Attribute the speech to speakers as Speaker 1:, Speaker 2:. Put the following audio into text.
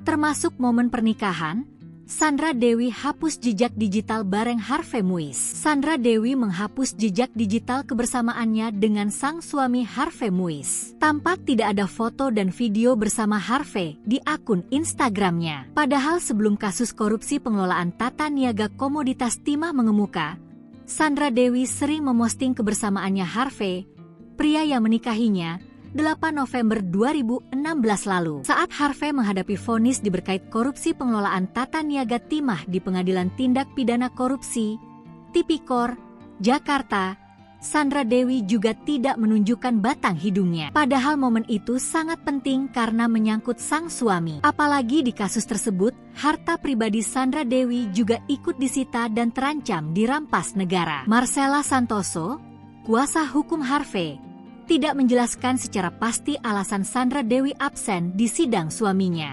Speaker 1: termasuk momen pernikahan. Sandra Dewi hapus jejak digital bareng Harvey Muiz. Sandra Dewi menghapus jejak digital kebersamaannya dengan sang suami Harvey Muiz. Tampak tidak ada foto dan video bersama Harvey di akun Instagramnya. Padahal sebelum kasus korupsi pengelolaan tata niaga komoditas timah mengemuka, Sandra Dewi sering memosting kebersamaannya Harvey, pria yang menikahinya 8 November 2016 lalu. Saat Harvey menghadapi vonis berkait korupsi pengelolaan tata niaga timah di Pengadilan Tindak Pidana Korupsi, Tipikor, Jakarta, Sandra Dewi juga tidak menunjukkan batang hidungnya. Padahal momen itu sangat penting karena menyangkut sang suami. Apalagi di kasus tersebut, harta pribadi Sandra Dewi juga ikut disita dan terancam dirampas negara. Marcella Santoso, kuasa hukum Harvey, tidak menjelaskan secara pasti alasan Sandra Dewi absen di sidang suaminya.